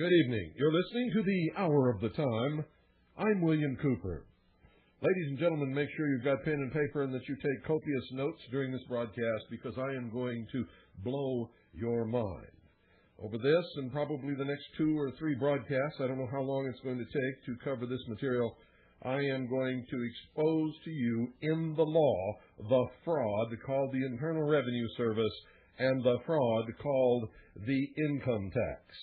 Good evening. You're listening to the Hour of the Time. I'm William Cooper. Ladies and gentlemen, make sure you've got pen and paper and that you take copious notes during this broadcast, because I am going to blow your mind. Over this and probably the next 2 or 3 broadcasts, I don't know how long it's going to take to cover this material, I am going to expose to you in the law the fraud called the Internal Revenue Service and the fraud called the income tax.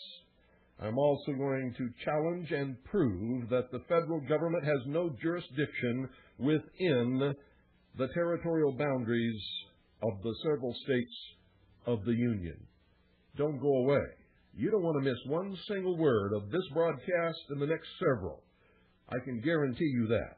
I'm also going to challenge and prove that the federal government has no jurisdiction within the territorial boundaries of the several states of the Union. Don't go away. You don't want to miss one single word of this broadcast and the next several. I can guarantee you that.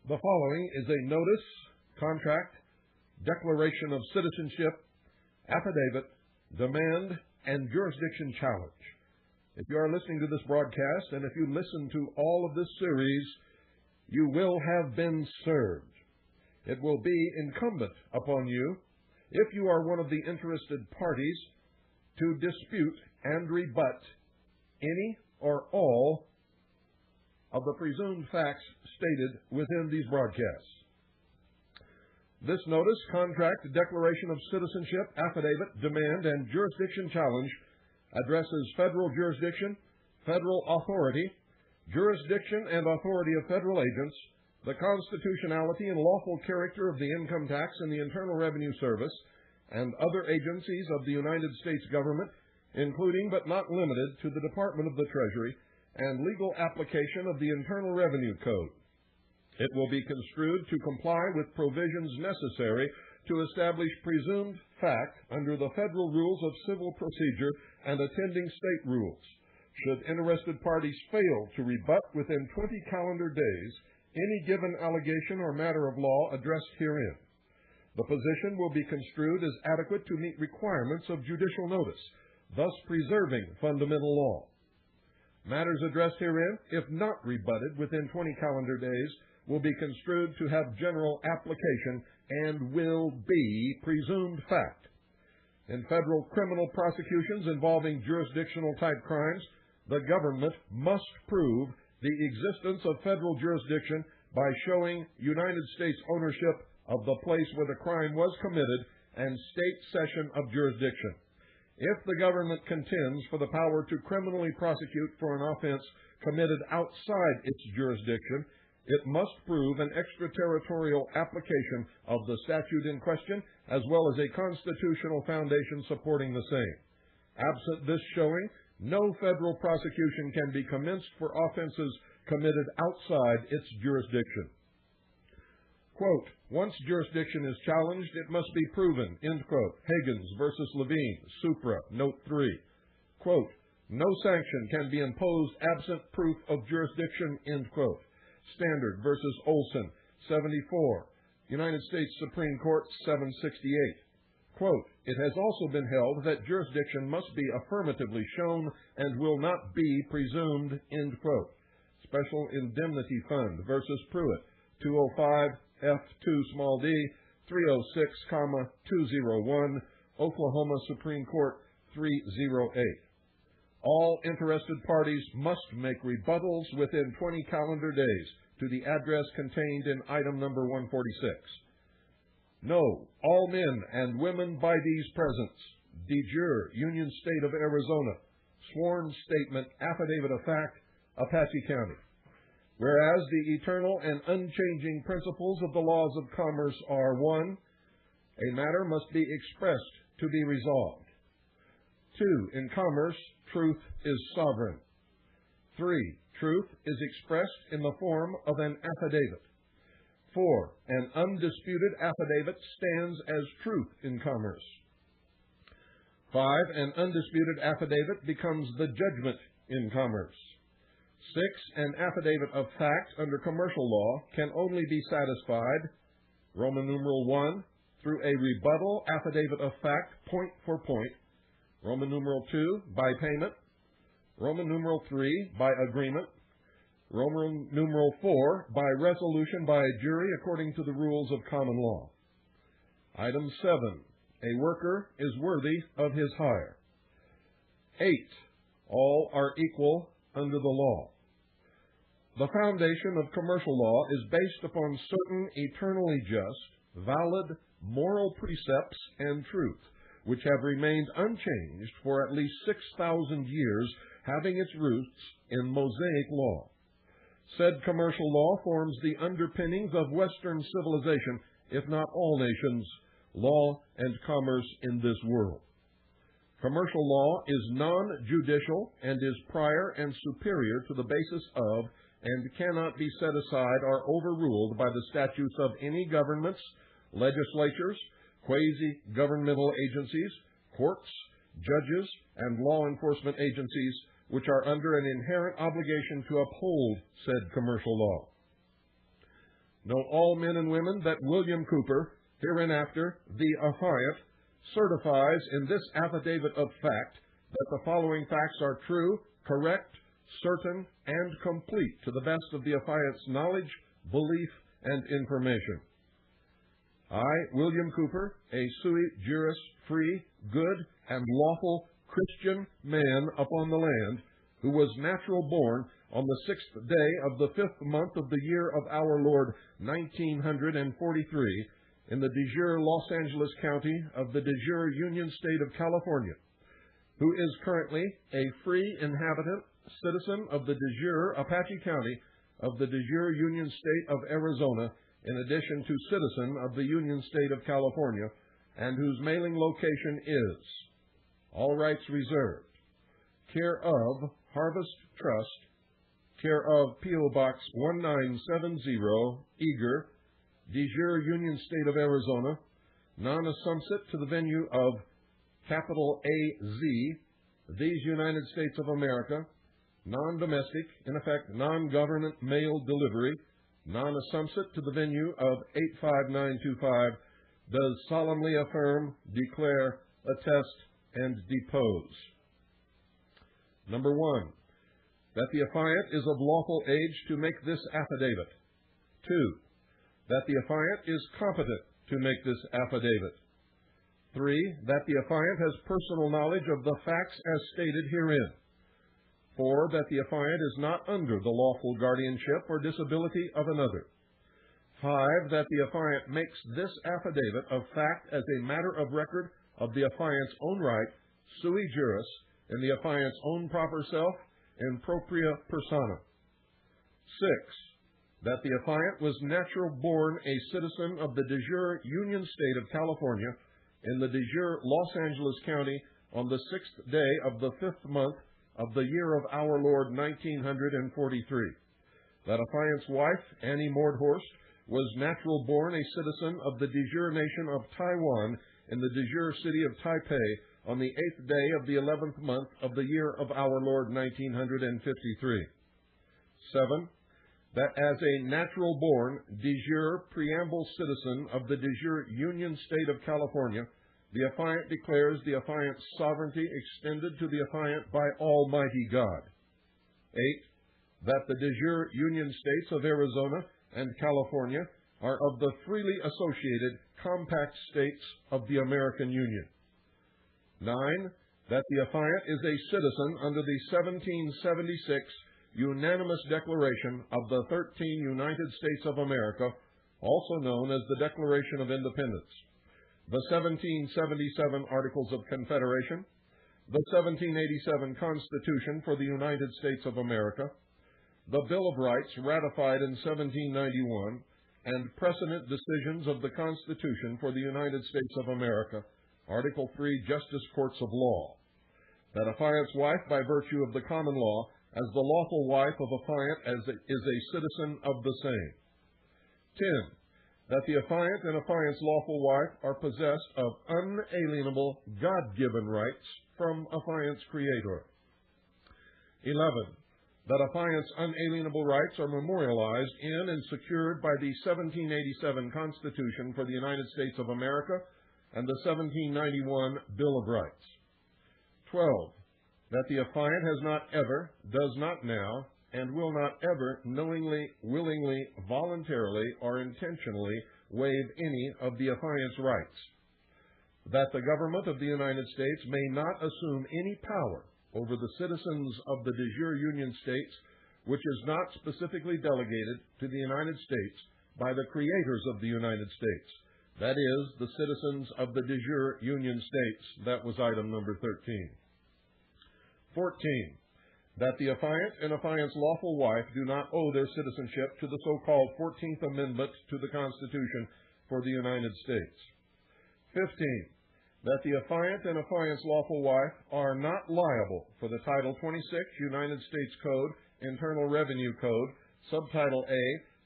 The following is a notice, contract, declaration of citizenship, affidavit, demand, and jurisdiction challenge. If you are listening to this broadcast, and if you listen to all of this series, you will have been served. It will be incumbent upon you, if you are one of the interested parties, to dispute and rebut any or all of the presumed facts stated within these broadcasts. This notice, contract, declaration of citizenship, affidavit, demand, and jurisdiction challenge addresses federal jurisdiction, federal authority, jurisdiction and authority of federal agents, the constitutionality and lawful character of the income tax and the Internal Revenue Service, and other agencies of the United States government, including but not limited to the Department of the Treasury, and legal application of the Internal Revenue Code. It will be construed to comply with provisions necessary to establish presumed fact under the federal rules of civil procedure and attending state rules. Should interested parties fail to rebut within 20 calendar days any given allegation or matter of law addressed herein, the position will be construed as adequate to meet requirements of judicial notice, thus preserving fundamental law. Matters addressed herein, if not rebutted within 20 calendar days, will be construed to have general application and will be presumed fact. In federal criminal prosecutions involving jurisdictional-type crimes, the government must prove the existence of federal jurisdiction by showing United States ownership of the place where the crime was committed and state cession of jurisdiction. If the government contends for the power to criminally prosecute for an offense committed outside its jurisdiction, it must prove an extraterritorial application of the statute in question, as well as a constitutional foundation supporting the same. Absent this showing, no federal prosecution can be commenced for offenses committed outside its jurisdiction. Quote, once jurisdiction is challenged, it must be proven, end quote. Higgins versus Levine, Supra, note 3. Quote, no sanction can be imposed absent proof of jurisdiction, end quote. Standard versus Olson, 74, United States Supreme Court, 768. Quote, it has also been held that jurisdiction must be affirmatively shown and will not be presumed, end quote. Special Indemnity Fund versus Pruitt, 205 F2 small d, 306,201, Oklahoma Supreme Court 308. All interested parties must make rebuttals within 20 calendar days to the address contained in item number 146. No, all men and women by these presents, de jure, Union State of Arizona, sworn statement, affidavit of fact, Apache County. Whereas the eternal and unchanging principles of the laws of commerce are: 1, a matter must be expressed to be resolved. 2, in commerce, truth is sovereign. 3, truth is expressed in the form of an affidavit. 4, an undisputed affidavit stands as truth in commerce. 5, an undisputed affidavit becomes the judgment in commerce. 6, an affidavit of fact under commercial law can only be satisfied, Roman numeral 1, through a rebuttal affidavit of fact, point for point, Roman numeral 2, by payment, Roman numeral 3, by agreement, Roman numeral 4, by resolution by a jury according to the rules of common law. Item 7, a worker is worthy of his hire. 8, all are equal under the law. The foundation of commercial law is based upon certain eternally just, valid, moral precepts and truth, which have remained unchanged for at least 6,000 years, having its roots in Mosaic law. Said commercial law forms the underpinnings of Western civilization, if not all nations, law and commerce in this world. Commercial law is non-judicial and is prior and superior to the basis of and cannot be set aside or overruled by the statutes of any governments, legislatures, quasi-governmental agencies, courts, judges, and law enforcement agencies, which are under an inherent obligation to uphold said commercial law. Know all men and women that William Cooper, hereinafter the affiant, certifies in this affidavit of fact that the following facts are true, correct, certain, and complete to the best of the affiant's knowledge, belief, and information. I, William Cooper, a sui juris free, good, and lawful Christian man upon the land, who was natural born on the 6th day of the 5th month of the year of our Lord 1943, in the de jure Los Angeles County of the de jure Union State of California, who is currently a free inhabitant, citizen of the de jure Apache County of the de jure Union State of Arizona, in addition to citizen of the Union State of California, and whose mailing location is, all rights reserved, care of Harvest Trust, care of P.O. Box 1970, Eager, de jure Union State of Arizona, non-assumpsit to the venue of capital A-Z, these United States of America, non-domestic, in effect, non-government mail delivery, non-assumpsit to the venue of 85925, does solemnly affirm, declare, attest, and depose. Number 1, that the affiant is of lawful age to make this affidavit. 2, that the affiant is competent to make this affidavit. 3, that the affiant has personal knowledge of the facts as stated herein. 4, that the affiant is not under the lawful guardianship or disability of another. 5, that the affiant makes this affidavit of fact as a matter of record of the affiant's own right, sui juris, in the affiant's own proper self, in propria persona. 6, that the affiant was natural born a citizen of the de jure Union State of California in the de jure Los Angeles County on the 6th day of the 5th month of the year of our Lord 1943. That affiant's wife, Annie Mordhorst, was natural born a citizen of the de jure nation of Taiwan in the de jure city of Taipei on the 8th day of the 11th month of the year of our Lord 1953. 7, that as a natural born de jure preamble citizen of the de jure Union State of California, the affiant declares the affiant's sovereignty extended to the affiant by Almighty God. 8, that the de jure Union States of Arizona and California are of the freely associated compact states of the American Union. 9. That the affiant is a citizen under the 1776 unanimous declaration of the 13 United States of America, also known as the Declaration of Independence, the 1777 Articles of Confederation, the 1787 Constitution for the United States of America, the Bill of Rights ratified in 1791, and precedent decisions of the Constitution for the United States of America, Article 3, Justice Courts of Law. That affiant's wife, by virtue of the common law, as the lawful wife of affiant, is a citizen of the same. 10. That the affiant and affiant's lawful wife are possessed of unalienable God-given rights from affiant's creator. 11. That affiant's unalienable rights are memorialized in and secured by the 1787 Constitution for the United States of America and the 1791 Bill of Rights. 12. That the affiant has not ever, does not now, and will not ever knowingly, willingly, voluntarily, or intentionally waive any of the affiant's rights. That the government of the United States may not assume any power over the citizens of the de jure Union States which is not specifically delegated to the United States by the creators of the United States, that is, the citizens of the de jure Union States. That was item number 13. 14. That the affiant and affiant's lawful wife do not owe their citizenship to the so-called 14th Amendment to the Constitution for the United States. 15. That the affiant and affiant's lawful wife are not liable for the Title 26 United States Code, Internal Revenue Code, Subtitle A,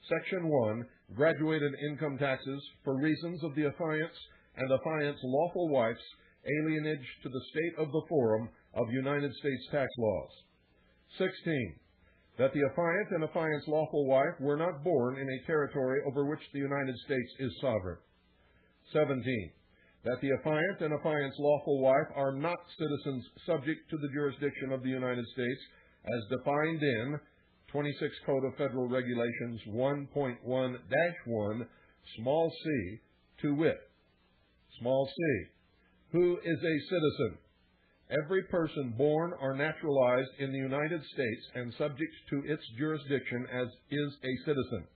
Section 1, Graduated Income Taxes for reasons of the affiant's and affiant's lawful wife's alienage to the state of the forum of United States tax laws. 16. That the affiant and affiant's lawful wife were not born in a territory over which the United States is sovereign. 17. That the affiant and affiant's lawful wife are not citizens subject to the jurisdiction of the United States as defined in 26 Code of Federal Regulations 1.1-1, small c, to wit, small c, who is a citizen? Every person born or naturalized in the United States and subject to its jurisdiction as is a citizen.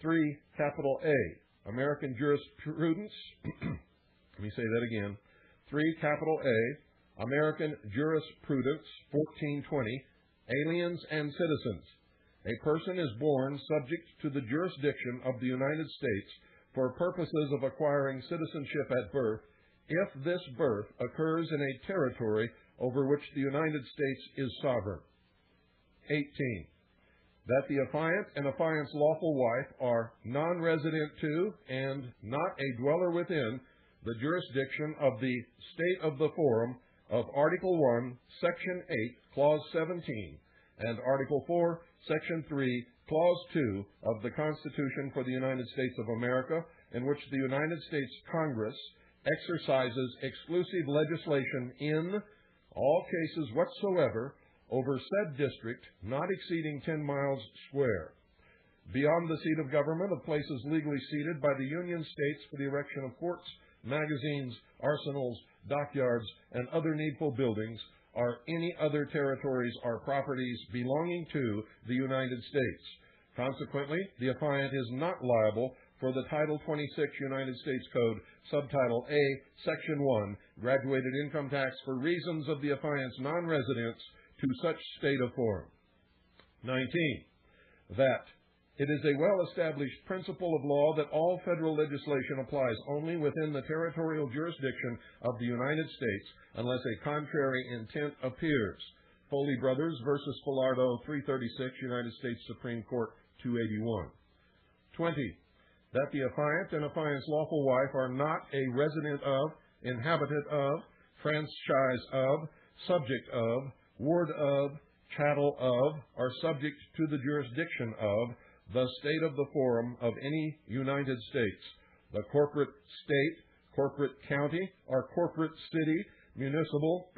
3, capital A, American jurisprudence, let me say that again. 3, capital A, American jurisprudence, 1420, aliens and citizens. A person is born subject to the jurisdiction of the United States for purposes of acquiring citizenship at birth, if this birth occurs in a territory over which the United States is sovereign. 18. That the affiant and affiant's lawful wife are non-resident to and not a dweller within the jurisdiction of the state of the forum of Article 1, Section 8, Clause 17, and Article 4, Section 3, Clause 2 of the Constitution for the United States of America, in which the United States Congress exercises exclusive legislation in all cases whatsoever over said district not exceeding 10 miles square, beyond the seat of government of places legally ceded by the Union States for the erection of forts, magazines, arsenals, dockyards, and other needful buildings, or any other territories or properties belonging to the United States. Consequently, the affiant is not liable for the Title 26 United States Code, Subtitle A, Section 1, graduated income tax for reasons of the affiant's non-residence to such state of forum. 19. That it is a well-established principle of law that all federal legislation applies only within the territorial jurisdiction of the United States unless a contrary intent appears. Foley Brothers versus Falardo, 336, United States Supreme Court, 281. 20. That the affiant and affiant's lawful wife are not a resident of, inhabitant of, franchise of, subject of, ward of, chattel of, or subject to the jurisdiction of the state of the forum of any United States, the corporate state, corporate county, or corporate city, municipal,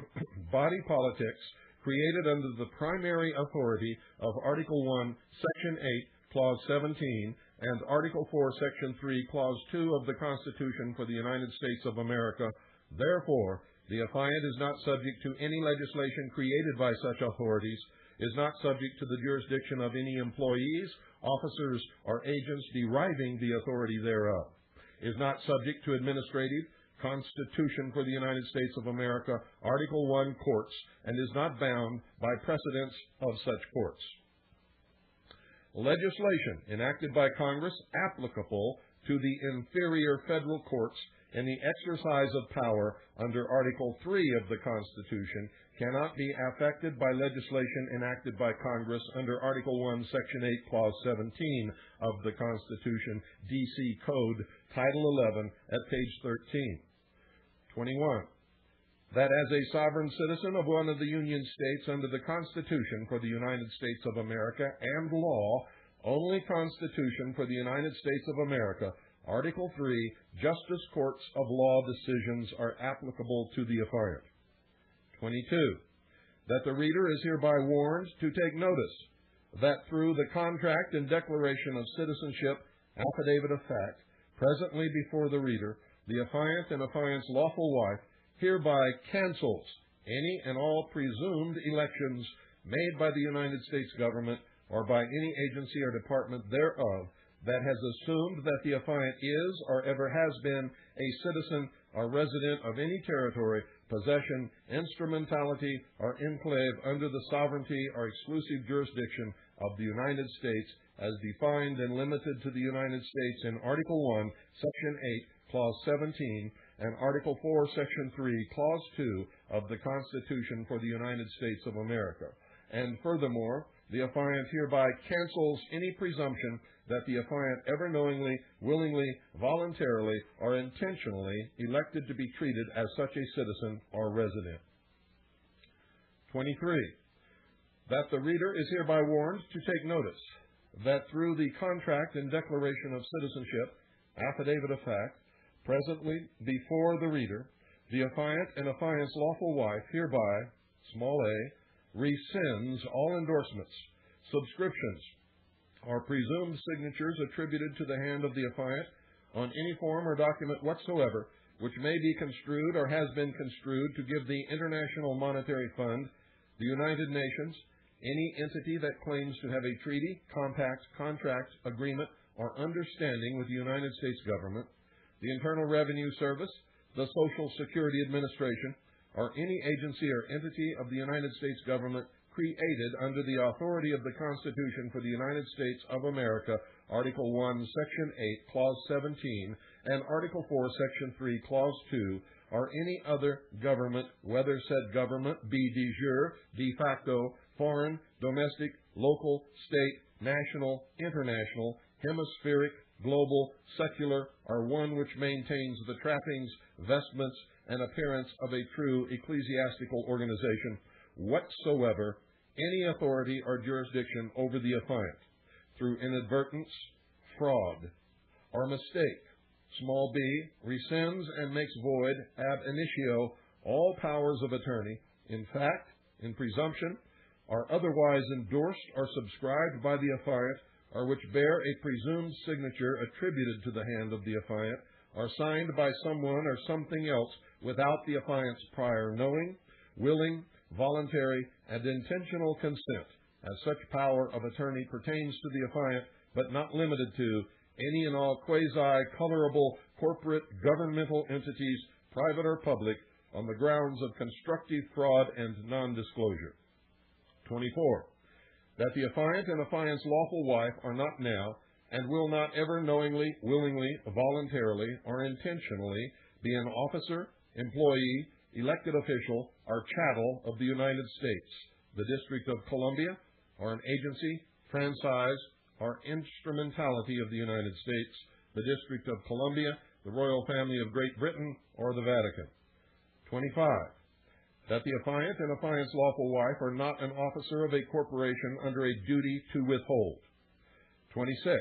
body politics created under the primary authority of Article 1, Section 8, Clause 17, and Article 4, Section 3, Clause 2 of the Constitution for the United States of America. Therefore, the affiant is not subject to any legislation created by such authorities, is not subject to the jurisdiction of any employees, officers, or agents deriving the authority thereof, is not subject to administrative, Constitution for the United States of America, Article 1 courts, and is not bound by precedents of such courts. Legislation enacted by Congress applicable to the inferior federal courts in the exercise of power under Article 3 of the Constitution cannot be affected by legislation enacted by Congress under Article 1, Section 8, Clause 17 of the Constitution, D.C. Code, Title 11, at page 13. 21. That as a sovereign citizen of one of the Union States under the Constitution for the United States of America and law, only Constitution for the United States of America, Article 3, justice courts of law decisions are applicable to the affiant. 22. That the reader is hereby warned to take notice that through the contract and declaration of citizenship, affidavit of fact, presently before the reader, the affiant and affiant's lawful wife hereby cancels any and all presumed elections made by the United States government or by any agency or department thereof that has assumed that the affiant is or ever has been a citizen or resident of any territory, possession, instrumentality, or enclave under the sovereignty or exclusive jurisdiction of the United States as defined and limited to the United States in Article 1, Section 8, Clause 17, and Article 4, Section 3, Clause 2 of the Constitution for the United States of America. And furthermore, the affiant hereby cancels any presumption that the affiant ever knowingly, willingly, voluntarily, or intentionally elected to be treated as such a citizen or resident. 23. That the reader is hereby warned to take notice that through the contract and declaration of citizenship, affidavit of fact, presently before the reader, the affiant and affiant's lawful wife hereby, small a, rescinds all endorsements, subscriptions, or presumed signatures attributed to the hand of the affiant on any form or document whatsoever which may be construed or has been construed to give the International Monetary Fund, the United Nations, any entity that claims to have a treaty, compact, contract, agreement, or understanding with the United States government, the Internal Revenue Service, the Social Security Administration, or any agency or entity of the United States government created under the authority of the Constitution for the United States of America, Article 1, Section 8, Clause 17, and Article 4, Section 3, Clause 2, or any other government, whether said government be de jure, de facto, foreign, domestic, local, state, national, international, hemispheric, global, secular, or one which maintains the trappings, vestments, and appearance of a true ecclesiastical organization whatsoever, any authority or jurisdiction over the affiant, through inadvertence, fraud, or mistake, small b, rescinds and makes void ab initio all powers of attorney, in fact, in presumption, are otherwise endorsed or subscribed by the affiant, or which bear a presumed signature attributed to the hand of the affiant, are signed by someone or something else without the affiant's prior knowing, willing, voluntary, and intentional consent, as such power of attorney pertains to the affiant, but not limited to, any and all quasi-colorable corporate governmental entities, private or public, on the grounds of constructive fraud and non-disclosure. 24. That the affiant and affiant's lawful wife are not now, and will not ever knowingly, willingly, voluntarily, or intentionally be an officer, employee, elected official, or chattel of the United States, the District of Columbia, or an agency, franchise, or instrumentality of the United States, the District of Columbia, the Royal Family of Great Britain, or the Vatican. 25. That the affiant and affiant's lawful wife are not an officer of a corporation under a duty to withhold. 26.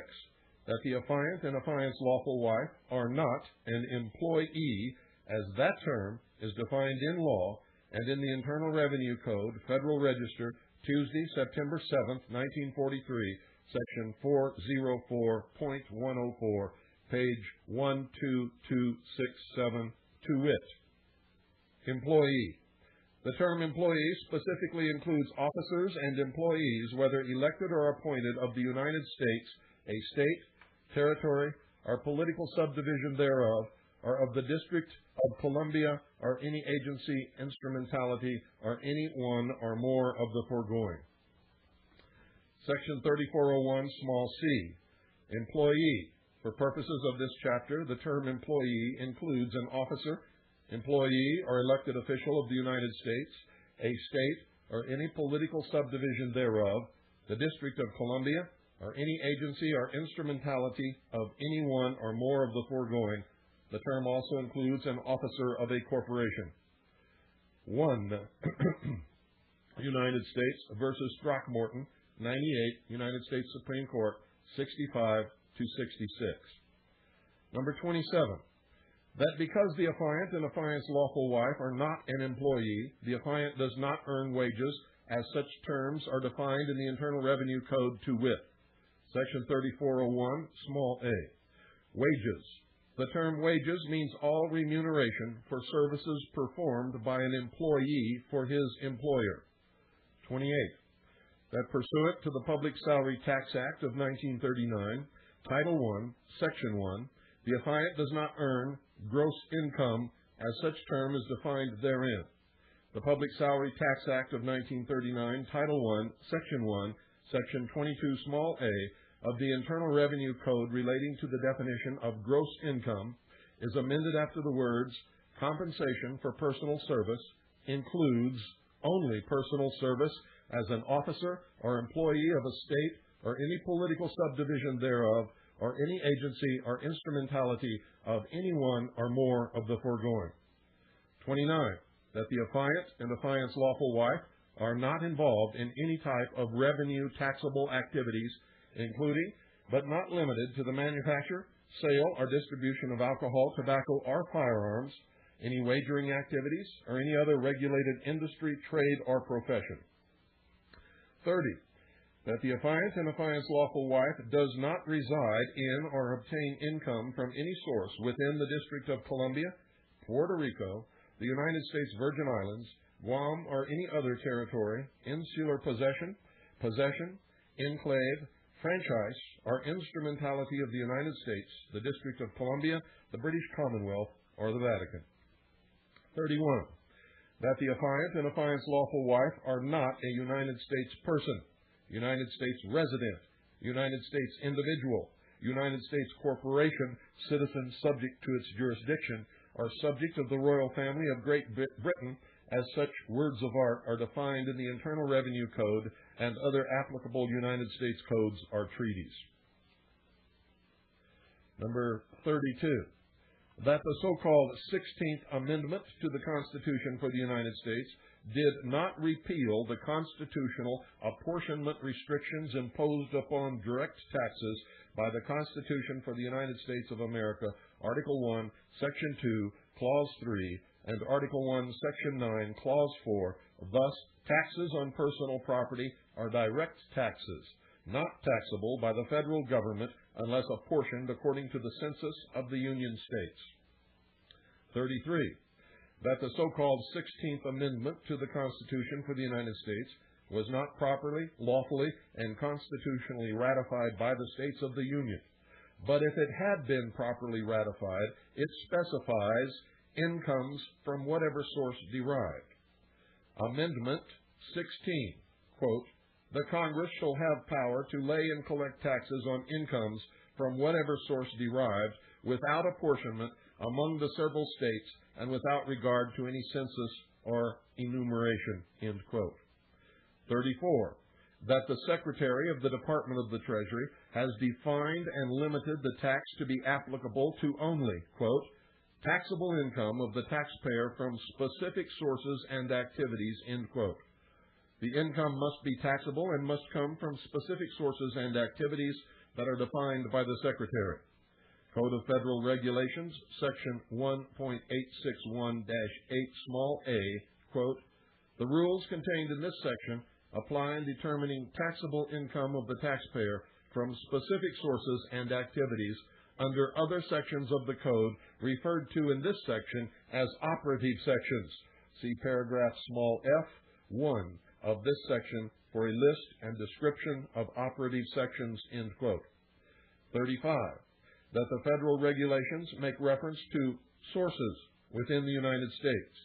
That the affiant and affiant's lawful wife are not an employee, as that term is defined in law and in the Internal Revenue Code, Federal Register, Tuesday, September 7, 1943, Section 404.104, page 12267, to wit, employee. The term employee specifically includes officers and employees, whether elected or appointed of the United States, a state, territory, or political subdivision thereof, or of the District of Columbia, or any agency, instrumentality, or any one or more of the foregoing. Section 3401, small c, employee. For purposes of this chapter, the term employee includes an officer, employee, or elected official of the United States, a state, or any political subdivision thereof, the District of Columbia, or any agency or instrumentality of any one or more of the foregoing. The term also includes an officer of a corporation. 1. United States versus Throckmorton, 98, United States Supreme Court, 65 to 66. Number 27. That because the affiant and affiant's lawful wife are not an employee, the affiant does not earn wages, as such terms are defined in the Internal Revenue Code, to wit, Section 3401, small a. Wages. The term wages means all remuneration for services performed by an employee for his employer. 28. That pursuant to the Public Salary Tax Act of 1939, Title I, Section 1, the affiant does not earn gross income as such term is defined therein. The Public Salary Tax Act of 1939, Title I, Section 1, Section 22, small a, of the Internal Revenue Code relating to the definition of gross income is amended after the words, compensation for personal service includes only personal service as an officer or employee of a state or any political subdivision thereof, or any agency or instrumentality of any one or more of the foregoing. 29. That the affiant and affiant's lawful wife are not involved in any type of revenue taxable activities, including, but not limited to, the manufacture, sale, or distribution of alcohol, tobacco, or firearms, any wagering activities, or any other regulated industry, trade, or profession. 30. That the affiant and affiant's lawful wife does not reside in or obtain income from any source within the District of Columbia, Puerto Rico, the United States Virgin Islands, Guam, or any other territory, insular possession, enclave, franchise, or instrumentality of the United States, the District of Columbia, the British Commonwealth, or the Vatican. 31. That the affiant and affiant's lawful wife are not a United States person, United States resident, United States individual, United States corporation, citizen subject to its jurisdiction, or subject of the royal family of Great Britain, as such words of art are defined in the Internal Revenue Code and other applicable United States codes or treaties. Number 32. That the so-called 16th Amendment to the Constitution for the United States did not repeal the constitutional apportionment restrictions imposed upon direct taxes by the Constitution for the United States of America, Article 1, Section 2, Clause 3, and Article 1, Section 9, Clause 4. Thus, taxes on personal property are direct taxes, not taxable by the federal government unless apportioned according to the census of the Union States. 33. That the so-called 16th Amendment to the Constitution for the United States was not properly, lawfully, and constitutionally ratified by the states of the Union. But if it had been properly ratified, it specifies incomes from whatever source derived. Amendment 16, quote, the Congress shall have power to lay and collect taxes on incomes from whatever source derived, without apportionment among the several states, and without regard to any census or enumeration, end quote. 34. That the Secretary of the Department of the Treasury has defined and limited the tax to be applicable to only, quote, taxable income of the taxpayer from specific sources and activities, end quote. The income must be taxable and must come from specific sources and activities that are defined by the Secretary. Code of Federal Regulations, Section 1.861-8, small a, quote, the rules contained in this section apply in determining taxable income of the taxpayer from specific sources and activities under other sections of the Code referred to in this section as operative sections. See paragraph small f 1 of this section for a list and description of operative sections, end quote. 35. That the federal regulations make reference to sources within the United States.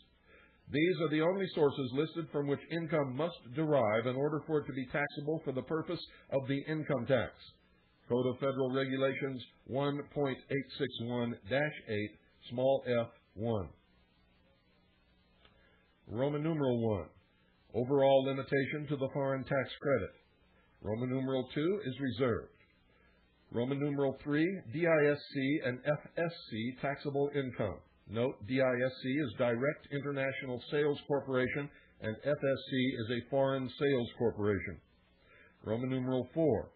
These are the only sources listed from which income must derive in order for it to be taxable for the purpose of the income tax. Code of Federal Regulations 1.861-8, small f 1. Roman numeral 1, overall limitation to the foreign tax credit. Roman numeral 2 is reserved. Roman numeral 3, DISC and FSC taxable income. Note, DISC is Direct International Sales Corporation and FSC is a Foreign Sales Corporation. Roman numeral 4,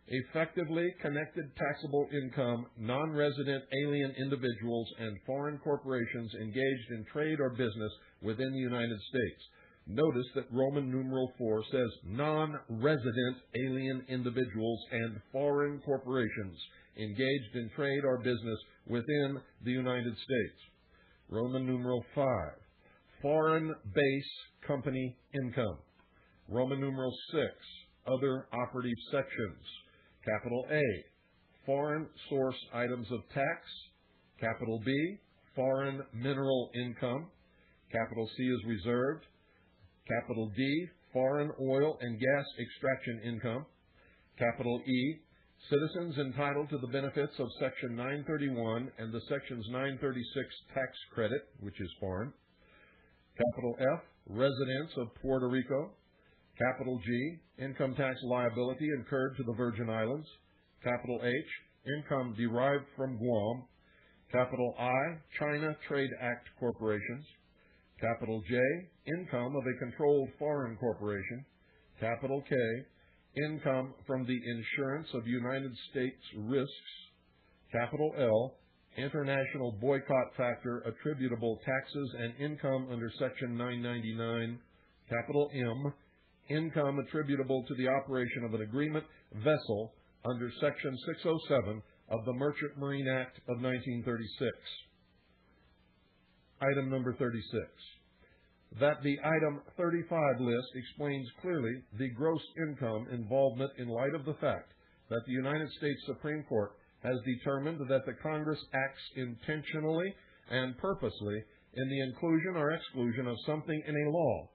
effectively connected taxable income, non-resident alien individuals and foreign corporations engaged in trade or business within the United States. Notice that Roman numeral 4 says non-resident alien individuals and foreign corporations engaged in trade or business within the United States. Roman numeral 5, foreign base company income. Roman numeral 6, other operative sections. Capital A, foreign source items of tax. Capital B, foreign mineral income. Capital C is reserved. Capital D, foreign oil and gas extraction income. Capital E, citizens entitled to the benefits of Section 931 and the Sections 936 tax credit, which is foreign. Capital F, residents of Puerto Rico. Capital G, income tax liability incurred to the Virgin Islands. Capital H, income derived from Guam. Capital I, China Trade Act corporations. Capital J, income of a controlled foreign corporation. Capital K, income from the insurance of United States risks. Capital L, international boycott factor attributable taxes and income under Section 999. Capital M, income attributable to the operation of an agreement vessel under Section 607 of the Merchant Marine Act of 1936. Item number 36. That the item 35 list explains clearly the gross income involvement in light of the fact that the United States Supreme Court has determined that the Congress acts intentionally and purposely in the inclusion or exclusion of something in a law,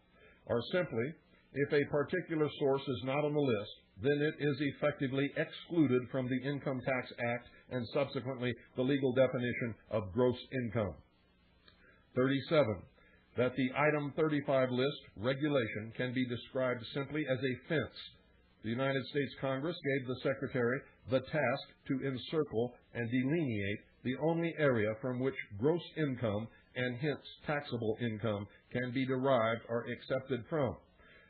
or simply, if a particular source is not on the list, then it is effectively excluded from the Income Tax Act and subsequently the legal definition of gross income. 37. That the item 35 list regulation can be described simply as a fence. The United States Congress gave the Secretary the task to encircle and delineate the only area from which gross income and hence taxable income can be derived or accepted from.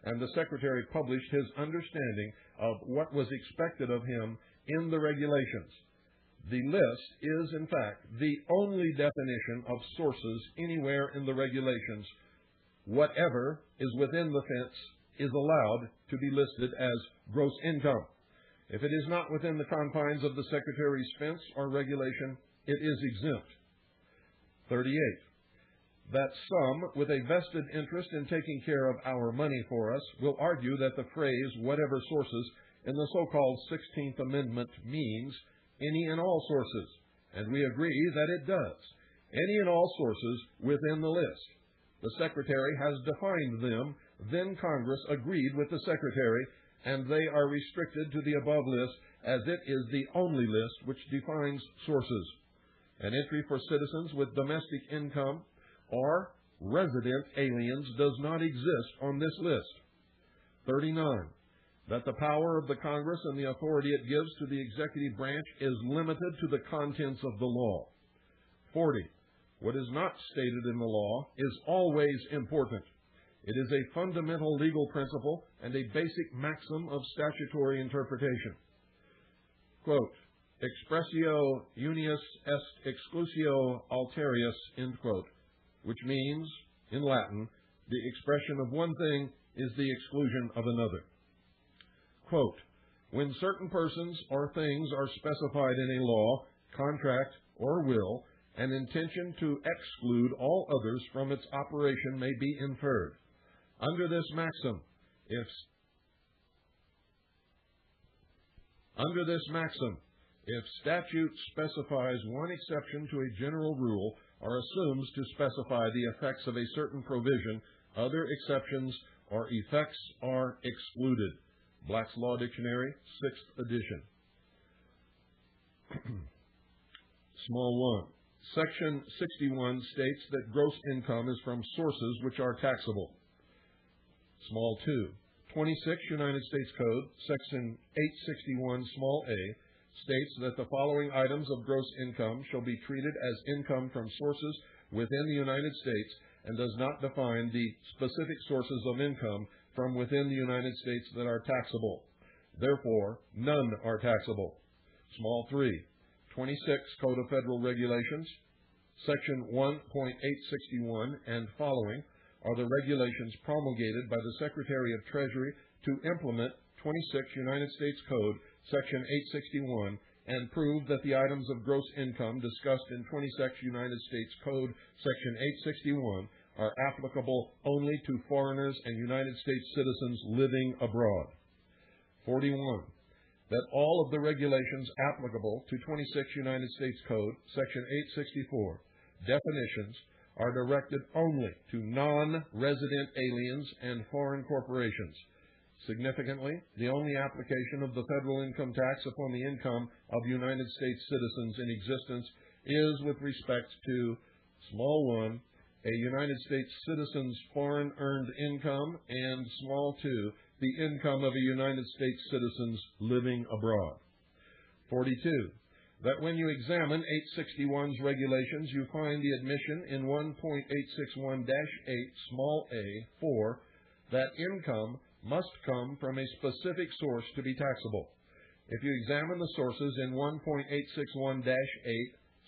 And the Secretary published his understanding of what was expected of him in the regulations. The list is, in fact, the only definition of sources anywhere in the regulations. Whatever is within the fence is allowed to be listed as gross income. If it is not within the confines of the Secretary's fence or regulation, it is exempt. 38. That some with a vested interest in taking care of our money for us will argue that the phrase whatever sources in the so-called 16th Amendment means any and all sources, and we agree that it does. Any and all sources within the list. The Secretary has defined them, then Congress agreed with the Secretary, and they are restricted to the above list as it is the only list which defines sources. An entry for citizens with domestic income or resident aliens does not exist on this list. 39. That the power of the Congress and the authority it gives to the executive branch is limited to the contents of the law. 40. What is not stated in the law is always important. It is a fundamental legal principle and a basic maxim of statutory interpretation. Quote, expressio unius est exclusio alterius, end quote, which means, in Latin, the expression of one thing is the exclusion of another. Quote, When certain persons or things are specified in a law, contract, or will, an intention to exclude all others from its operation may be inferred. Under this maxim, if statute specifies one exception to a general rule or assumes to specify the effects of a certain provision, other exceptions or effects are excluded. Black's Law Dictionary, 6th edition. Small 1. Section 61 states that gross income is from sources which are taxable. Small 2. 26 United States Code, Section 861, small a, states that the following items of gross income shall be treated as income from sources within the United States and does not define the specific sources of income from within the United States that are taxable. Therefore, none are taxable. Small 3. 26 Code of Federal Regulations, Section 1.861 and following are the regulations promulgated by the Secretary of Treasury to implement 26 United States Code, Section 861, and prove that the items of gross income discussed in 26 United States Code, Section 861, are applicable only to foreigners and United States citizens living abroad. 41. That all of the regulations applicable to 26 United States Code, Section 864, definitions, are directed only to non-resident aliens and foreign corporations. Significantly, the only application of the federal income tax upon the income of United States citizens in existence is with respect to, small 1, a United States citizen's foreign earned income, and small 2, the income of a United States citizen's living abroad. 42. That when you examine 861's regulations, you find the admission in 1.861-8, small a, 4, that income must come from a specific source to be taxable. If you examine the sources in 1.861-8,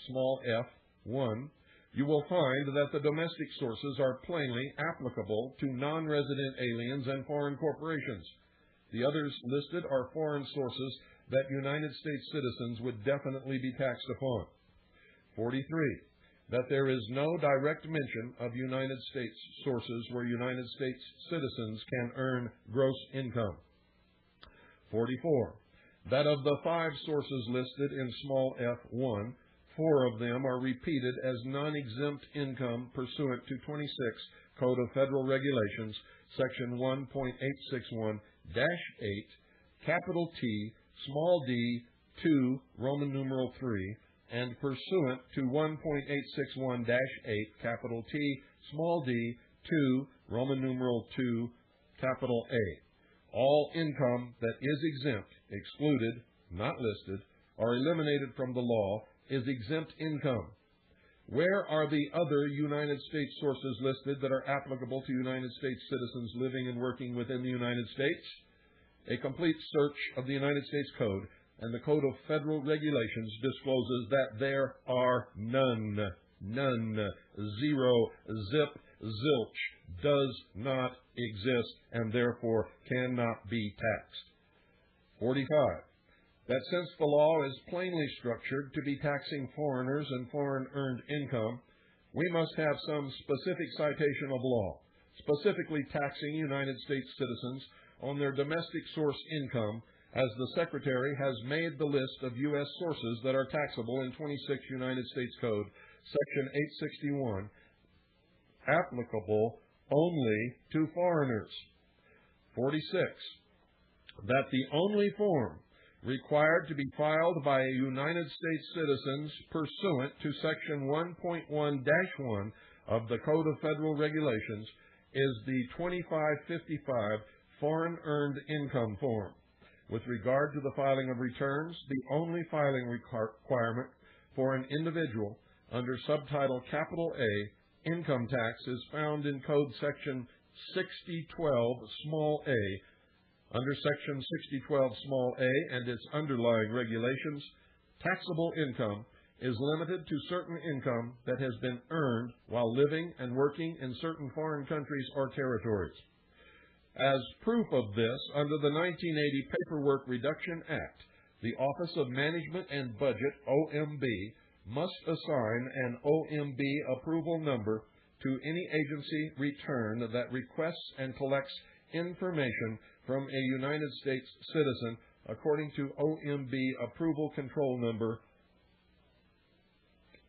small f, 1, you will find that the domestic sources are plainly applicable to non-resident aliens and foreign corporations. The others listed are foreign sources that United States citizens would definitely be taxed upon. 43. That there is no direct mention of United States sources where United States citizens can earn gross income. 44. That of the 5 sources listed in small f1, 4 of them are repeated as non-exempt income pursuant to 26 Code of Federal Regulations, Section 1.861-8, capital T, small d, 2, Roman numeral 3, and pursuant to 1.861-8, capital T, small d, 2, Roman numeral 2, capital A. All income that is exempt, excluded, not listed, or eliminated from the law is exempt income. Where are the other United States sources listed that are applicable to United States citizens living and working within the United States? A complete search of the United States Code and the Code of Federal Regulations discloses that there are none. None. Zero. Zip. Zilch. Does not exist and therefore cannot be taxed. 45. That since the law is plainly structured to be taxing foreigners and foreign earned income, we must have some specific citation of law, specifically taxing United States citizens on their domestic source income, as the Secretary has made the list of U.S. sources that are taxable in 26 United States Code, Section 861, applicable only to foreigners. 46. That the only form required to be filed by United States citizens pursuant to Section 1.1-1 of the Code of Federal Regulations is the 2555 Foreign Earned Income Form. With regard to the filing of returns, the only filing requirement for an individual under subtitle capital A, income tax, is found in Code Section 6012, small a. Under Section 6012, small a, and its underlying regulations, taxable income is limited to certain income that has been earned while living and working in certain foreign countries or territories. As proof of this, under the 1980 Paperwork Reduction Act, the Office of Management and Budget, OMB, must assign an OMB approval number to any agency return that requests and collects information from a United States citizen according to OMB approval control number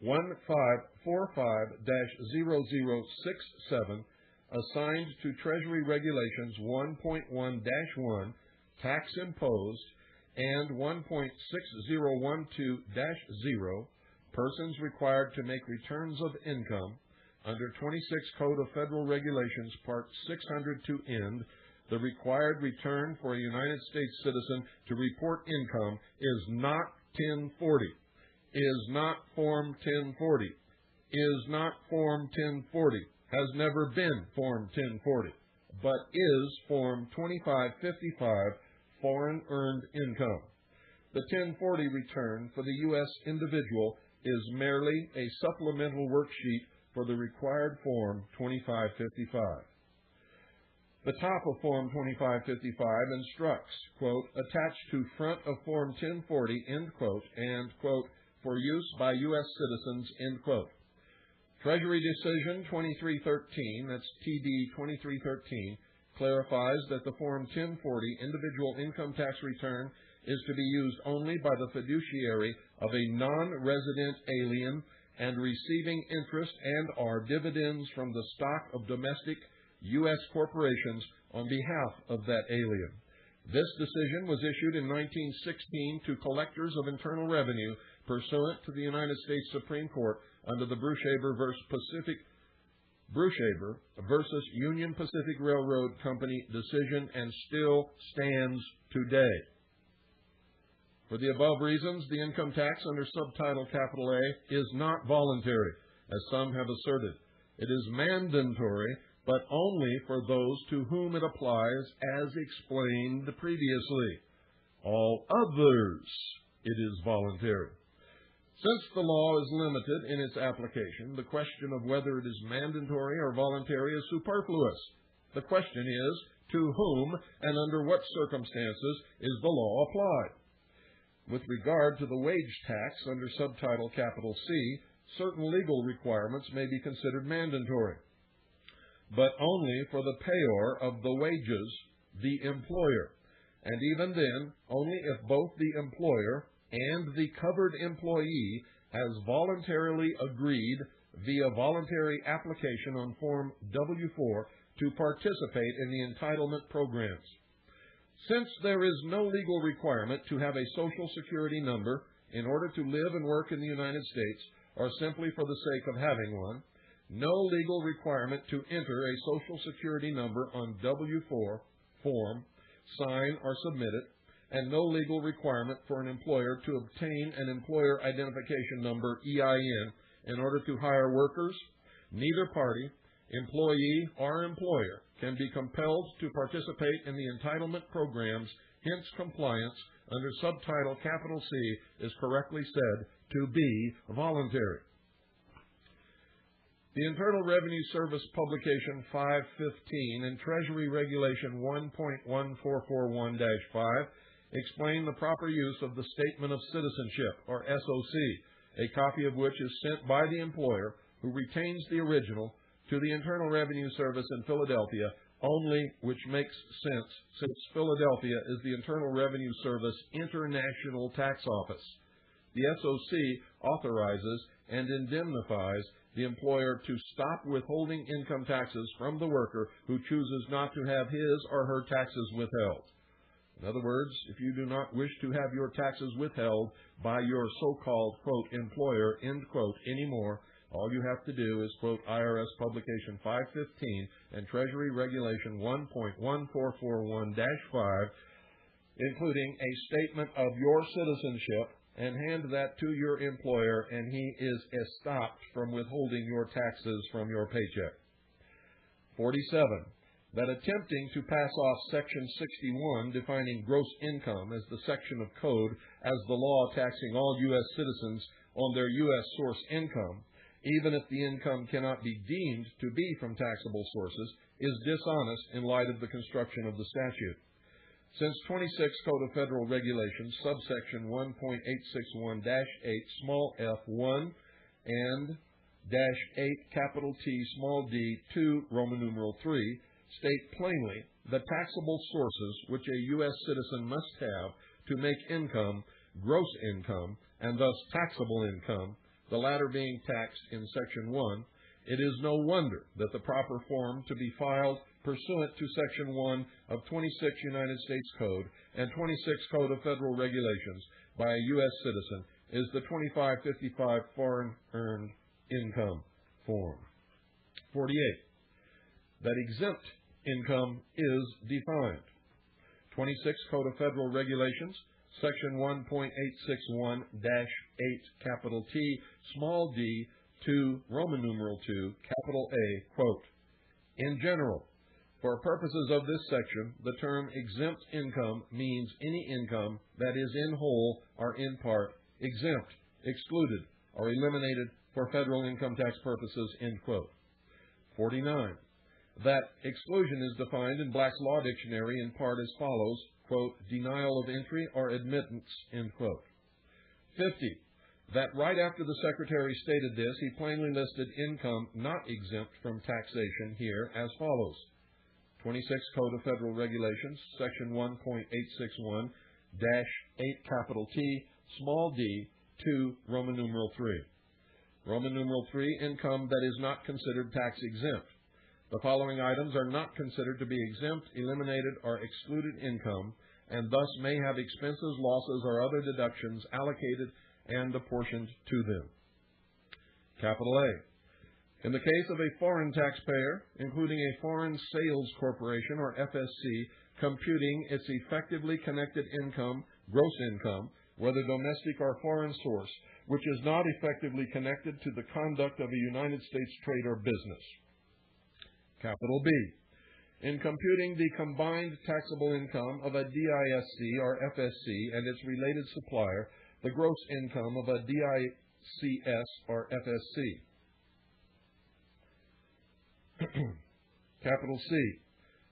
1545-0067, assigned to Treasury Regulations 1.1-1, tax imposed, and 1.6012-0, persons required to make returns of income, under 26 Code of Federal Regulations, Part 600 to end. The required return for a United States citizen to report income is not 1040, is not Form 1040, is not Form 1040, has never been Form 1040, but is Form 2555, foreign earned income. The 1040 return for the U.S. individual is merely a supplemental worksheet for the required Form 2555. The top of Form 2555 instructs, quote, attached to front of Form 1040, end quote, and, quote, for use by U.S. citizens, end quote. Treasury Decision 2313, that's TD 2313, clarifies that the Form 1040 individual income tax return is to be used only by the fiduciary of a non-resident alien and receiving interest and/or dividends from the stock of domestic U.S. corporations on behalf of that alien. This decision was issued in 1916 to collectors of internal revenue pursuant to the United States Supreme Court under the Brushaber versus Union Pacific Railroad Company decision, and still stands today. For the above reasons, the income tax under subtitle capital A is not voluntary, as some have asserted. It is mandatory, but only for those to whom it applies, as explained previously. All others, it is voluntary. Since the law is limited in its application, the question of whether it is mandatory or voluntary is superfluous. The question is, to whom and under what circumstances is the law applied? With regard to the wage tax under subtitle capital C, certain legal requirements may be considered mandatory, but only for the payer of the wages, the employer, and even then, only if both the employer and the covered employee has voluntarily agreed via voluntary application on Form W-4 to participate in the entitlement programs. Since there is no legal requirement to have a Social Security number in order to live and work in the United States, or simply for the sake of having one, no legal requirement to enter a Social Security number on W-4 form, sign, or submit it, and no legal requirement for an employer to obtain an Employer Identification Number, EIN, in order to hire workers, neither party, employee, or employer can be compelled to participate in the entitlement programs, hence compliance under subtitle capital C is correctly said to be voluntary. The Internal Revenue Service Publication 515 and Treasury Regulation 1.1441-5 explain the proper use of the Statement of Citizenship, or SOC, a copy of which is sent by the employer, who retains the original, to the Internal Revenue Service in Philadelphia, only which makes sense since Philadelphia is the Internal Revenue Service International Tax Office. The SOC authorizes and indemnifies the employer to stop withholding income taxes from the worker who chooses not to have his or her taxes withheld. In other words, if you do not wish to have your taxes withheld by your so-called, quote, employer, end quote, anymore, all you have to do is quote IRS Publication 515 and Treasury Regulation 1.1441-5, including a statement of your citizenship, and hand that to your employer, and he is stopped from withholding your taxes from your paycheck. 47. That attempting to pass off Section 61, defining gross income as the section of code as the law taxing all U.S. citizens on their U.S. source income, even if the income cannot be deemed to be from taxable sources, is dishonest in light of the construction of the statute. Since 26 Code of Federal Regulations, subsection 1.861-8 small f1 and -8 capital T small d 2 Roman numeral 3 state plainly the taxable sources which a U.S. citizen must have to make income, gross income, and thus taxable income, the latter being taxed in Section 1, it is no wonder that the proper form to be filed pursuant to Section 1 of 26 United States Code and 26 Code of Federal Regulations by a U.S. citizen is the 2555 Foreign Earned Income Form. 48. That exempt income is defined. 26 Code of Federal Regulations, Section 1.861-8 capital T small d 2 Roman numeral 2 capital A, quote, in general, for purposes of this section, the term exempt income means any income that is in whole or in part exempt, excluded, or eliminated for federal income tax purposes, end quote. 49. That exclusion is defined in Black's Law Dictionary in part as follows, quote, denial of entry or admittance, end quote. 50. That right after the Secretary stated this, he plainly listed income not exempt from taxation here as follows. 26 Code of Federal Regulations, Section 1.861-8 capital T small d 2 Roman numeral 3. Roman numeral 3, income that is not considered tax exempt. The following items are not considered to be exempt, eliminated, or excluded income, and thus may have expenses, losses, or other deductions allocated and apportioned to them. Capital A. In the case of a foreign taxpayer, including a foreign sales corporation or FSC, computing its effectively connected income, gross income, whether domestic or foreign source, which is not effectively connected to the conduct of a United States trade or business. Capital B. In computing the combined taxable income of a DISC or FSC and its related supplier, the gross income of a DICS or FSC. Capital C.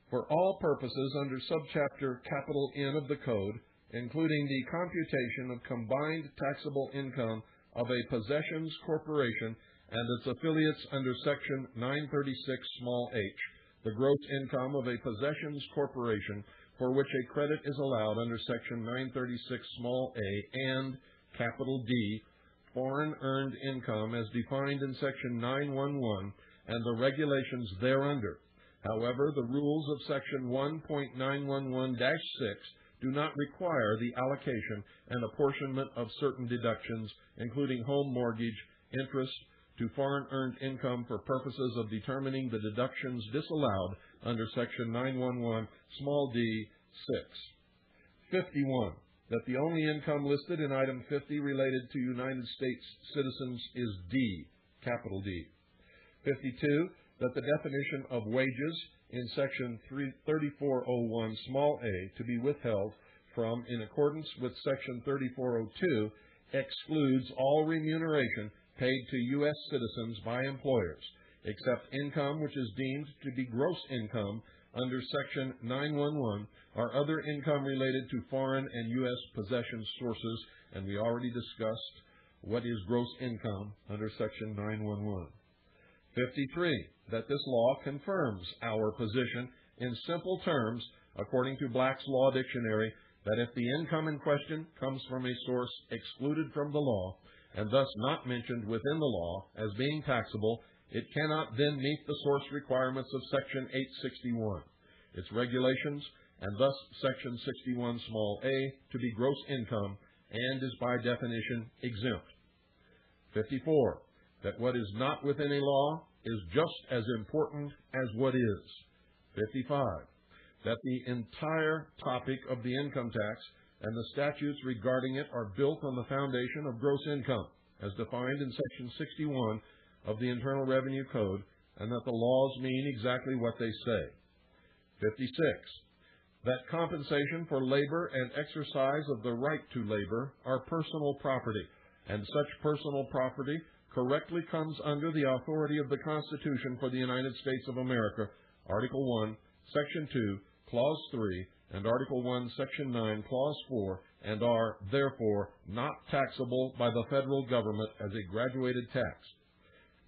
For all purposes under subchapter capital N of the Code, including the computation of combined taxable income of a possessions corporation and its affiliates under Section 936 small h, the gross income of a possessions corporation for which a credit is allowed under Section 936 small a, and capital D, foreign earned income as defined in Section 911 and the regulations thereunder. However, the rules of Section 1.911-6 do not require the allocation and apportionment of certain deductions, including home mortgage, interest, to foreign earned income for purposes of determining the deductions disallowed under Section 911 small d 6. 51. That the only income listed in item 50 related to United States citizens is D, capital D. 52. That the definition of wages in Section 3401 small a to be withheld from in accordance with Section 3402 excludes all remuneration paid to U.S. citizens by employers, except income which is deemed to be gross income under Section 911 or other income related to foreign and U.S. possession sources, and we already discussed what is gross income under Section 911. 53. That this law confirms our position in simple terms, according to Black's Law Dictionary, that if the income in question comes from a source excluded from the law, and thus not mentioned within the law as being taxable, it cannot then meet the source requirements of Section 861, its regulations, and thus Section 61 small a to be gross income, and is by definition exempt. 54. That what is not within a law is just as important as what is. 55. That the entire topic of the income tax and the statutes regarding it are built on the foundation of gross income, as defined in Section 61 of the Internal Revenue Code, and that the laws mean exactly what they say. 56. That compensation for labor and exercise of the right to labor are personal property, and such personal property correctly comes under the authority of the Constitution for the United States of America, Article 1, Section 2, Clause 3, and Article 1, Section 9, Clause 4, and are, therefore, not taxable by the federal government as a graduated tax.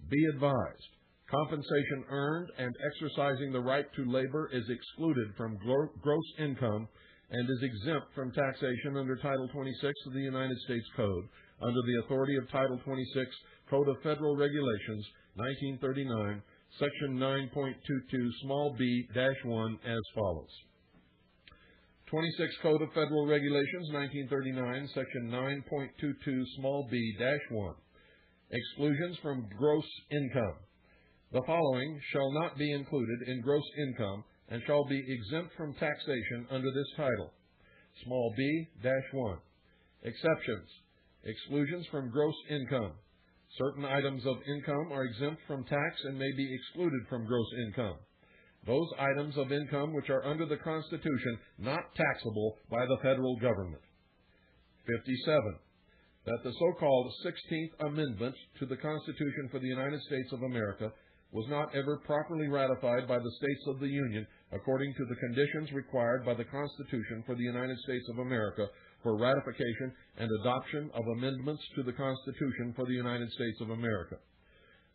Be advised, compensation earned and exercising the right to labor is excluded from gross income and is exempt from taxation under Title 26 of the United States Code, under the authority of Title 26, Code of Federal Regulations, 1939, Section 9.22, small b-1, as follows. 26 Code of Federal Regulations, 1939, Section 9.22, small b-1. Exclusions from gross income. The following shall not be included in gross income and shall be exempt from taxation under this title. Small b-1. Exceptions. Exclusions from gross income. Certain items of income are exempt from tax and may be excluded from gross income. Those items of income which are under the Constitution not taxable by the federal government. 57. That the so-called 16th Amendment to the Constitution for the United States of America was not ever properly ratified by the states of the Union according to the conditions required by the Constitution for the United States of America for ratification and adoption of amendments to the Constitution for the United States of America.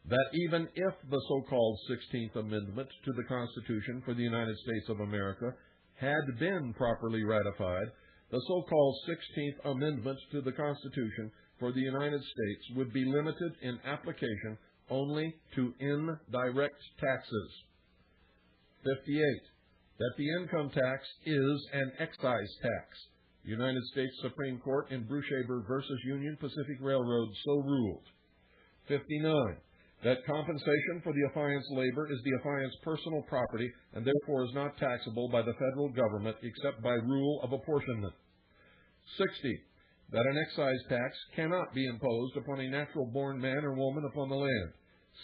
That even if the so-called 16th Amendment to the Constitution for the United States of America had been properly ratified, the so-called 16th Amendment to the Constitution for the United States would be limited in application only to indirect taxes. 58. That the income tax is an excise tax. United States Supreme Court in Bruchaber v. Union Pacific Railroad so ruled. 59. That compensation for the affiant's labor is the affiant's personal property and therefore is not taxable by the federal government except by rule of apportionment. 60. That an excise tax cannot be imposed upon a natural-born man or woman upon the land,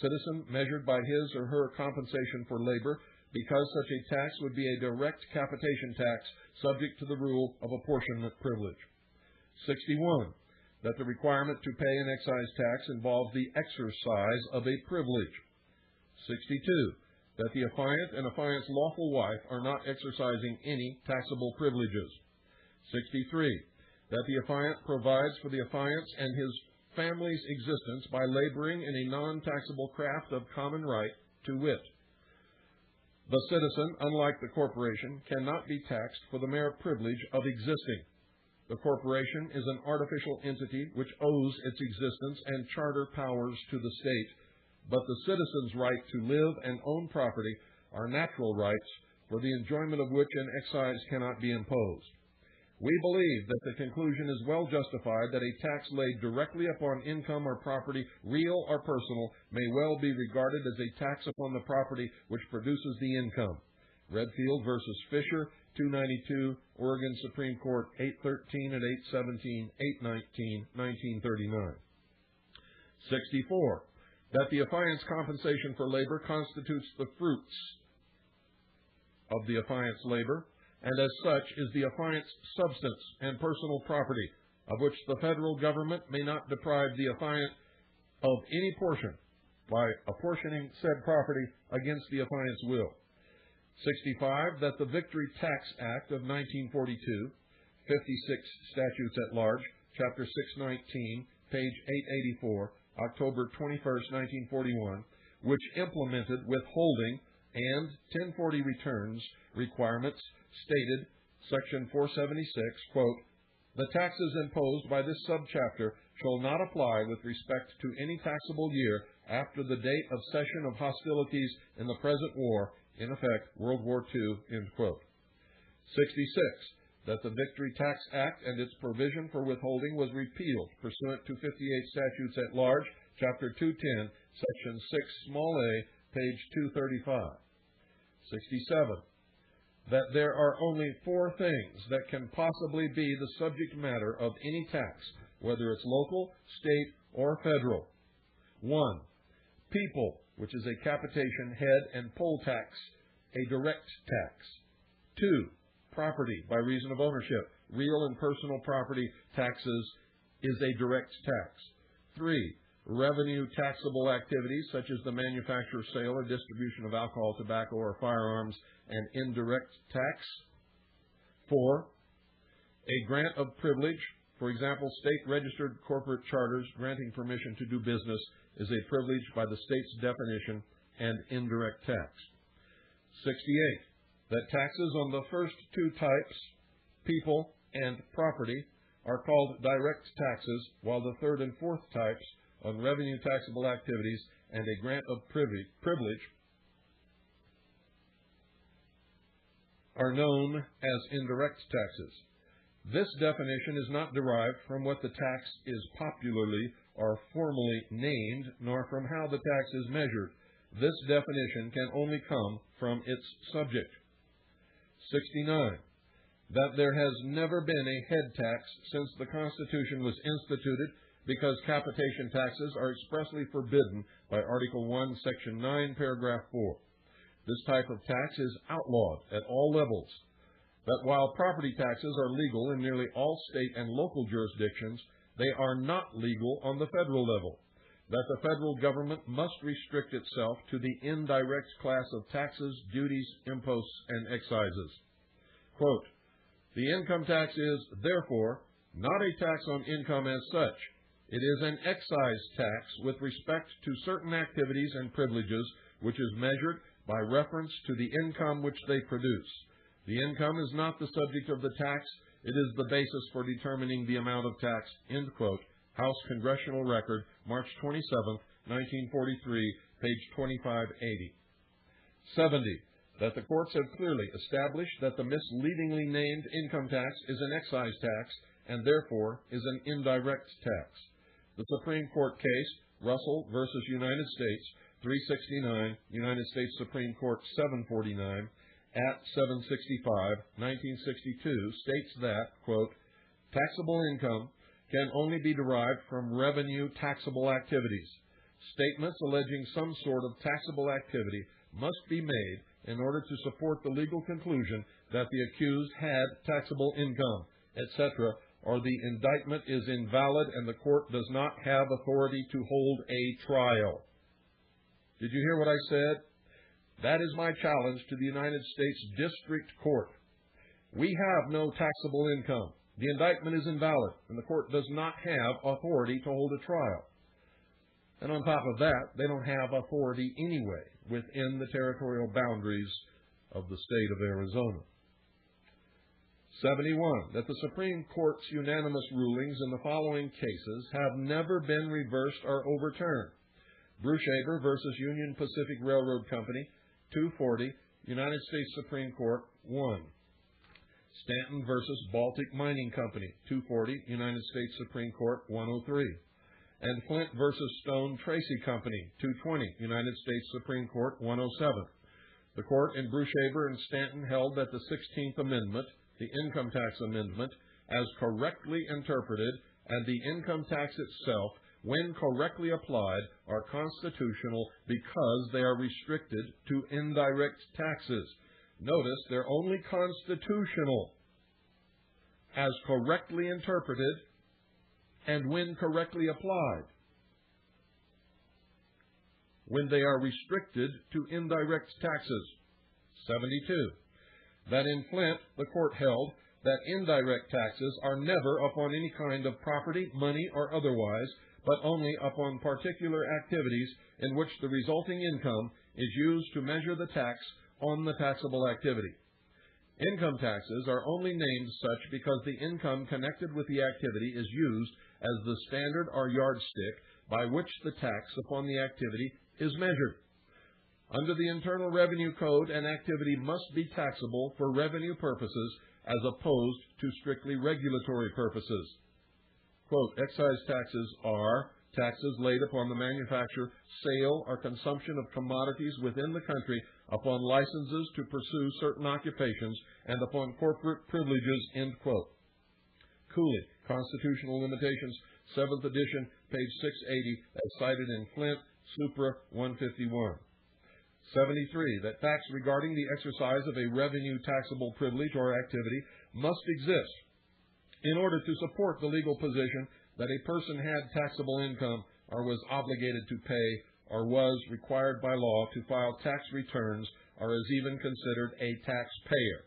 citizen measured by his or her compensation for labor, because such a tax would be a direct capitation tax subject to the rule of apportionment privilege. 61. That the requirement to pay an excise tax involves the exercise of a privilege. 62. That the affiant and affiant's lawful wife are not exercising any taxable privileges. 63. That the affiant provides for the affiant's and his family's existence by laboring in a non-taxable craft of common right, to wit. The citizen, unlike the corporation, cannot be taxed for the mere privilege of existing. The corporation is an artificial entity which owes its existence and charter powers to the state, but the citizen's right to live and own property are natural rights for the enjoyment of which an excise cannot be imposed. We believe that the conclusion is well justified that a tax laid directly upon income or property, real or personal, may well be regarded as a tax upon the property which produces the income. Redfield v. Fisher, 292, Oregon Supreme Court, 813 and 817, 819, 1939. 64. That the affiant's compensation for labor constitutes the fruits of the affiant's labor, and as such is the affiant's substance and personal property, of which the federal government may not deprive the affiant of any portion by apportioning said property against the affiant's will. 65. That the Victory Tax Act of 1942, 56 Statutes at Large, Chapter 619, page 884, October 21, 1941, which implemented withholding and 1040 returns requirements, stated, Section 476, quote, "The taxes imposed by this subchapter shall not apply with respect to any taxable year after the date of cessation of hostilities in the present war, in effect, World War II," end quote. 66. That the Victory Tax Act and its provision for withholding was repealed pursuant to 58 Statutes at Large, Chapter 210, Section 6, small a, page 235. 67. That there are only 4 things that can possibly be the subject matter of any tax, whether it's local, state, or federal. 1. People, which is a capitation, head, and poll tax, a direct tax. 2. Property, by reason of ownership, real and personal property taxes, is a direct tax. 3. revenue taxable activities such as the manufacture, sale, or distribution of alcohol, tobacco, or firearms, and indirect tax. 4. A grant of privilege, for example, state-registered corporate charters granting permission to do business, is a privilege by the state's definition and indirect tax. 68. That taxes on the first two types, people and property, are called direct taxes, while the third and fourth types, on revenue taxable activities and a grant of privilege, are known as indirect taxes. This definition is not derived from what the tax is popularly or formally named, nor from how the tax is measured. This definition can only come from its subject. 69. That there has never been a head tax since the Constitution was instituted, because capitation taxes are expressly forbidden by Article 1, Section 9, Paragraph 4. This type of tax is outlawed at all levels. That while property taxes are legal in nearly all state and local jurisdictions, they are not legal on the federal level. That the federal government must restrict itself to the indirect class of taxes, duties, imposts, and excises. Quote, the income tax is, therefore, not a tax on income as such. It is an excise tax with respect to certain activities and privileges, which is measured by reference to the income which they produce. The income is not the subject of the tax. It is the basis for determining the amount of tax. End quote. House Congressional Record, March 27, 1943, page 2580. 70. That the courts have clearly established that the misleadingly named income tax is an excise tax and therefore is an indirect tax. The Supreme Court case, Russell v. United States, 369, United States Supreme Court 749, at 765, 1962, states that, quote, taxable income can only be derived from revenue taxable activities. Statements alleging some sort of taxable activity must be made in order to support the legal conclusion that the accused had taxable income, etc., or the indictment is invalid and the court does not have authority to hold a trial. Did you hear what I said? That is my challenge to the United States District Court. We have no taxable income. The indictment is invalid, and the court does not have authority to hold a trial. And on top of that, they don't have authority anyway within the territorial boundaries of the state of Arizona. 71. That the Supreme Court's unanimous rulings in the following cases have never been reversed or overturned. Brushaber v. Union Pacific Railroad Company, 240, United States Supreme Court, 1. Stanton v. Baltic Mining Company, 240, United States Supreme Court, 103. And Flint v. Stone Tracy Company, 220, United States Supreme Court, 107. The court in Brushaber and Stanton held that the 16th Amendment, the Income Tax Amendment, as correctly interpreted, and the income tax itself, when correctly applied, are constitutional because they are restricted to indirect taxes. Notice they're only constitutional as correctly interpreted and when correctly applied. When they are restricted to indirect taxes. 72. That in Flint, the court held that indirect taxes are never upon any kind of property, money, or otherwise, but only upon particular activities in which the resulting income is used to measure the tax on the taxable activity. Income taxes are only named such because the income connected with the activity is used as the standard or yardstick by which the tax upon the activity is measured. Under the Internal Revenue Code, an activity must be taxable for revenue purposes as opposed to strictly regulatory purposes. Quote, excise taxes are taxes laid upon the manufacture, sale, or consumption of commodities within the country, upon licenses to pursue certain occupations, and upon corporate privileges, end quote. Cooley, Constitutional Limitations, 7th edition, page 680, as cited in Flint, Supra 151. 73. That facts regarding the exercise of a revenue taxable privilege or activity must exist in order to support the legal position that a person had taxable income or was obligated to pay, or was required by law to file tax returns, or is even considered a taxpayer.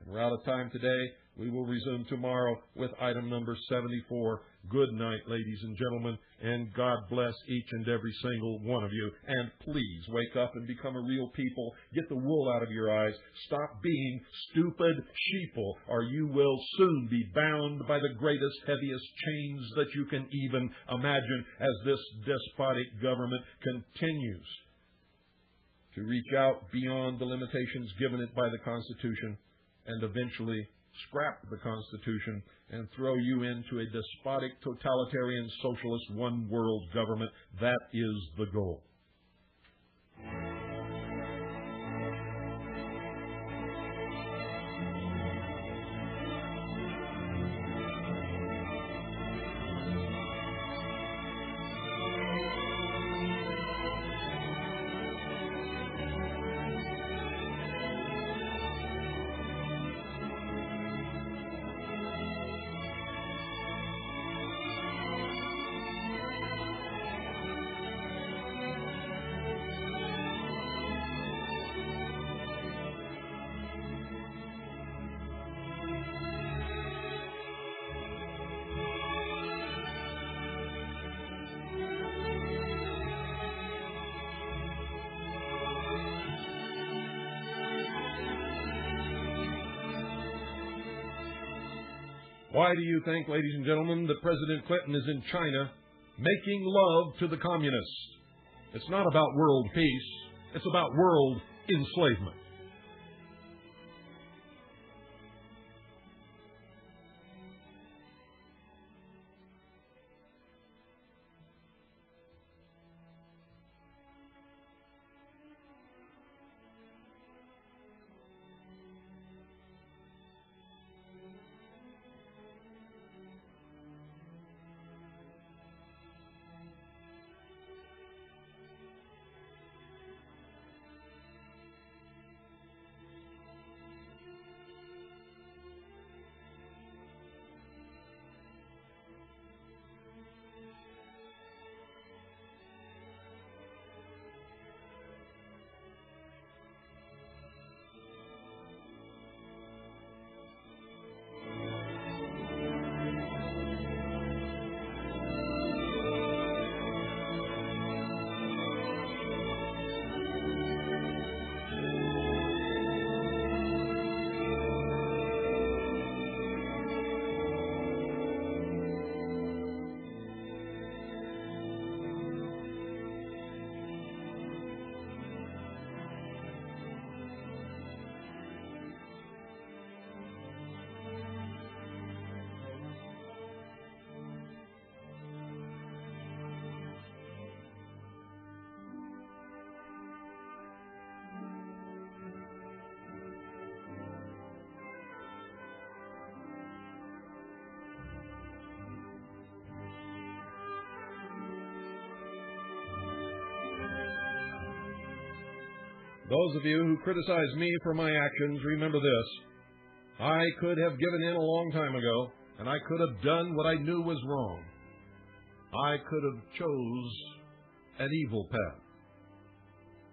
And we're out of time today. We will resume tomorrow with item number 74. Good night, ladies and gentlemen, and God bless each and every single one of you. And please wake up and become a real people. Get the wool out of your eyes. Stop being stupid sheeple, or you will soon be bound by the greatest, heaviest chains that you can even imagine as this despotic government continues to reach out beyond the limitations given it by the Constitution and eventually scrap the Constitution and throw you into a despotic, totalitarian, socialist, one-world government. That is the goal. Why do you think, ladies and gentlemen, that President Clinton is in China making love to the communists? It's not about world peace. It's about world enslavement. Those of you who criticize me for my actions, remember this. I could have given in a long time ago, and I could have done what I knew was wrong. I could have chose an evil path.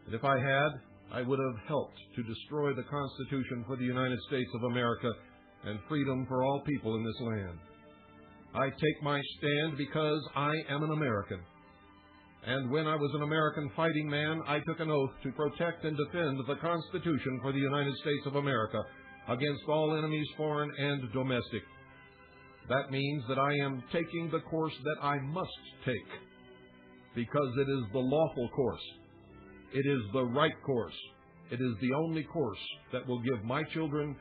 And if I had, I would have helped to destroy the Constitution for the United States of America and freedom for all people in this land. I take my stand because I am an American. And when I was an American fighting man, I took an oath to protect and defend the Constitution for the United States of America against all enemies, foreign and domestic. That means that I am taking the course that I must take, because it is the lawful course. It is the right course. It is the only course that will give my children